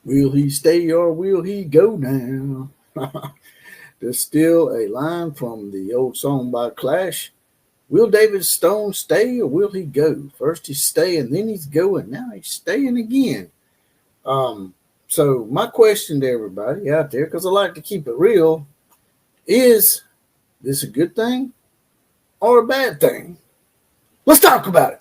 Will he stay or will he go now? There's still a line from the old song by Clash. Will David Stone stay or will he go? First he's staying, then he's going. Now he's staying again. Um, so my question to everybody out there, because I like to keep it real, is this a good thing or a bad thing? Let's talk about it.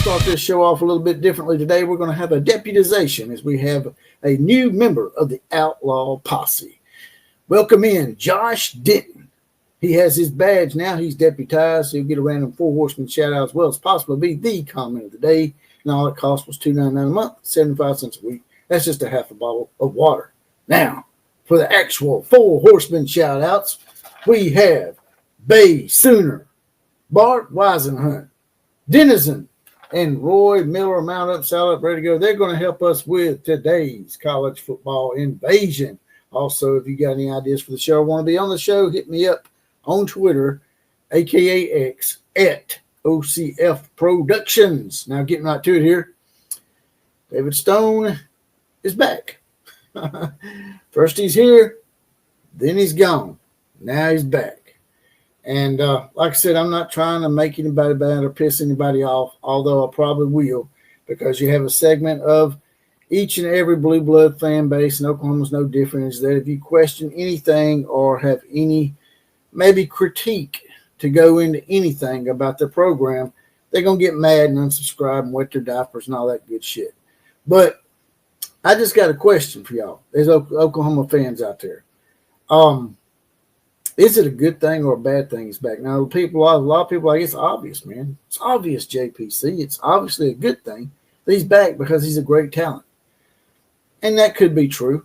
Start this show off a little bit differently today. We're going to have a deputization as we have a new member of the Outlaw Posse. Welcome in Josh Denton. He has his badge now. He's deputized. He'll get a random Four Horsemen shout out as well as possible be the comment of the day. And all it cost was $2.99 a month, 75 cents a week. That's just a half a bottle of water. Now, for the actual Four Horsemen shout outs, we have Bay Sooner, Bart Weisenhunt, Denizen, and Roy Miller, mount up, saddle up, ready to go. They're going to help us with today's college football invasion. Also, if you got any ideas for the show or want to be on the show, hit me up on Twitter, aka X, at OCF Productions. Now, getting right to it here. David Stone is back. First he's here, then he's gone. Now he's back. And like I said, I'm not trying to make anybody bad or piss anybody off, although I probably will, because you have a segment of each and every blue blood fan base, and Oklahoma's no different, is that if you question anything or have any maybe critique to go into anything about the program, they're going to get mad and unsubscribe and wet their diapers and all that good shit. But I just got a question for y'all. There's Oklahoma fans out there. Is it a good thing or a bad thing he's back? Now, a lot of people, it's obvious, man. It's obvious, JPC. It's obviously a good thing that he's back because he's a great talent. And that could be true.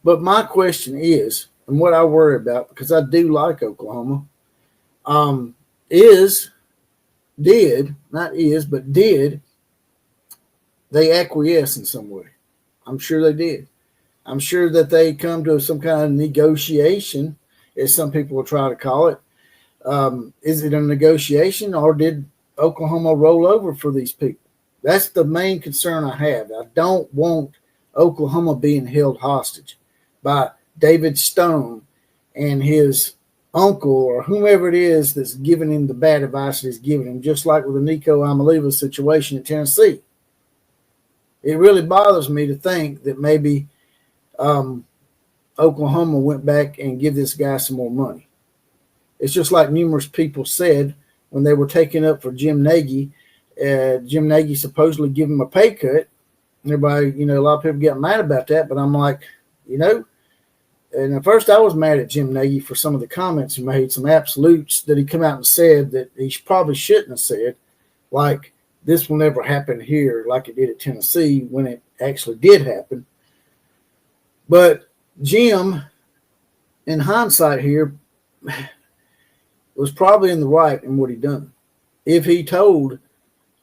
But my question is, and what I worry about, because I do like Oklahoma, did they acquiesce in some way? I'm sure they did. I'm sure that they come to some kind of negotiation, as some people will try to call it. Is it a negotiation, or did Oklahoma roll over for these people? That's the main concern I have. I don't want Oklahoma being held hostage by David Stone and his uncle or whomever it is that's giving him the bad advice that he's giving him, just like with the Nico Amaliva situation in Tennessee. It really bothers me to think that maybe Oklahoma went back and give this guy some more money. It's just like numerous people said when they were taking up for Jim Nagy. Jim Nagy supposedly gave him a pay cut. Everybody, a lot of people get mad about that, but I'm like, and at first I was mad at Jim Nagy for some of the comments he made, some absolutes that he come out and said that he probably shouldn't have said, like this will never happen here like it did at Tennessee when it actually did happen. But Jim, in hindsight here, was probably in the right in what he done. If he told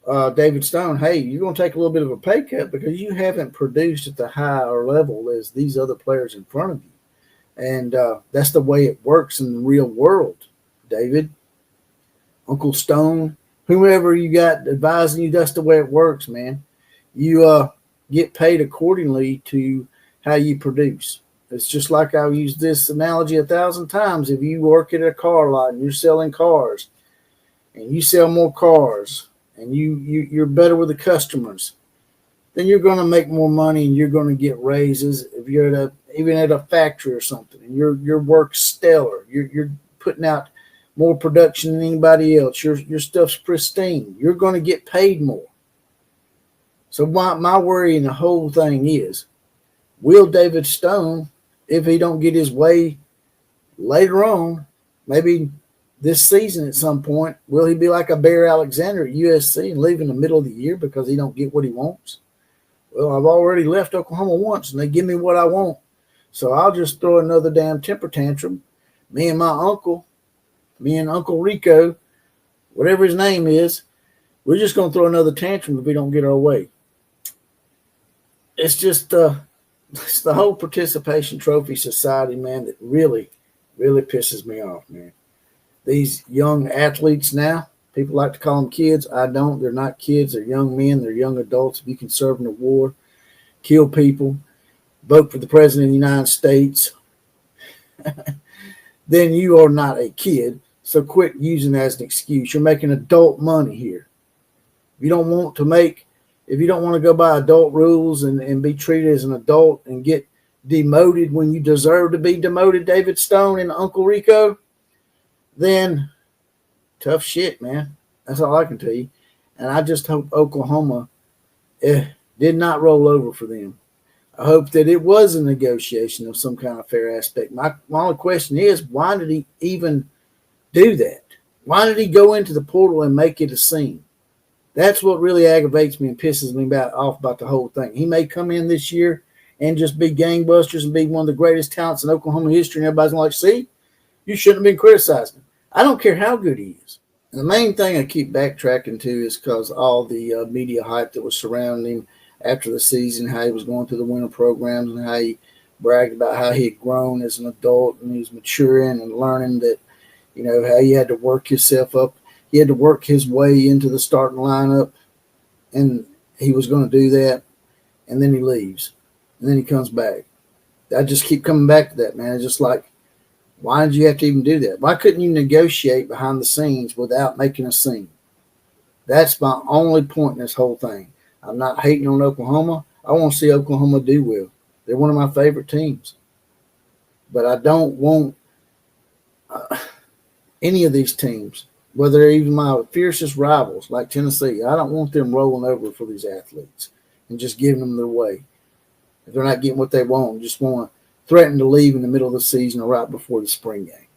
David Stone, hey, you're going to take a little bit of a pay cut because you haven't produced at the higher level as these other players in front of you. And that's the way it works in the real world, David. Uncle Stone, whomever you got advising you, that's the way it works, man. You get paid accordingly to how you produce. It's just like I've used this analogy 1,000 times. If you work at a car lot and you're selling cars and you sell more cars and you're better with the customers, then you're going to make more money and you're going to get raises. If you're even at a factory or something and your work's stellar, you're putting out more production than anybody else, your stuff's pristine, you're going to get paid more. So my worry in the whole thing is, will David Stone, if he don't get his way later on, maybe this season at some point, will he be like a Bear Alexander at USC and leave in the middle of the year because he don't get what he wants? Well, I've already left Oklahoma once, and they give me what I want. So I'll just throw another damn temper tantrum. Me and Uncle Rico, whatever his name is, we're just going to throw another tantrum if we don't get our way. It's just it's the whole participation trophy society, man, that really, really pisses me off, man. These young athletes now, people like to call them kids. I don't. They're not kids. They're young men. They're young adults. If you can serve in a war, kill people, vote for the president of the United States, then you are not a kid. So quit using that as an excuse. You're making adult money here. If you don't want to go by adult rules and be treated as an adult and get demoted when you deserve to be demoted, David Stone and Uncle Rico, then tough shit, man. That's all I can tell you. And I just hope Oklahoma did not roll over for them. I hope that it was a negotiation of some kind of fair aspect. My only question is, why did he even do that? Why did he go into the portal and make it a scene? That's what really aggravates me and pisses me off about the whole thing. He may come in this year and just be gangbusters and be one of the greatest talents in Oklahoma history, and everybody's going to see, you shouldn't have been criticizing him. I don't care how good he is. And the main thing I keep backtracking to is because all the media hype that was surrounding him after the season, how he was going through the winter programs and how he bragged about how he had grown as an adult and he was maturing and learning that, how he had to work himself up. He had to work his way into the starting lineup, and he was going to do that, and then he leaves, and then he comes back. I just keep coming back to that, man. It's just like, why did you have to even do that? Why couldn't you negotiate behind the scenes without making a scene? That's my only point in this whole thing. I'm not hating on Oklahoma. I want to see Oklahoma do well. They're one of my favorite teams. But I don't want any of these teams, whether they're even my fiercest rivals like Tennessee, I don't want them rolling over for these athletes and just giving them their way. If they're not getting what they want, just want to threaten to leave in the middle of the season or right before the spring game.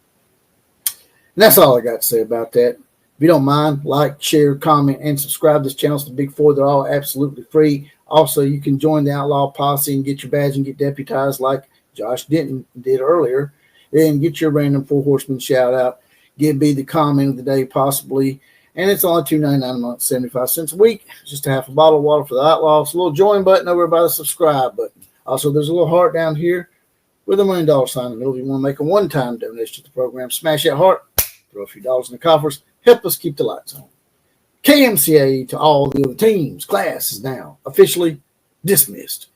And that's all I got to say about that. If you don't mind, like, share, comment, and subscribe to this channel. It's the Big Four. They're all absolutely free. Also, you can join the Outlaw Posse and get your badge and get deputized like Josh Denton did earlier. And get your random Four Horsemen shout out. Give me the comment of the day, possibly. And it's only $2.99 a month, 75 cents a week. It's just a half a bottle of water for the Outlaws. A little join button over by the subscribe button. Also, there's a little heart down here with a $1 million sign in the middle. If you want to make a one-time donation to the program, smash that heart, throw a few dollars in the coffers, help us keep the lights on. KMCA to all the other teams. Class is now officially dismissed.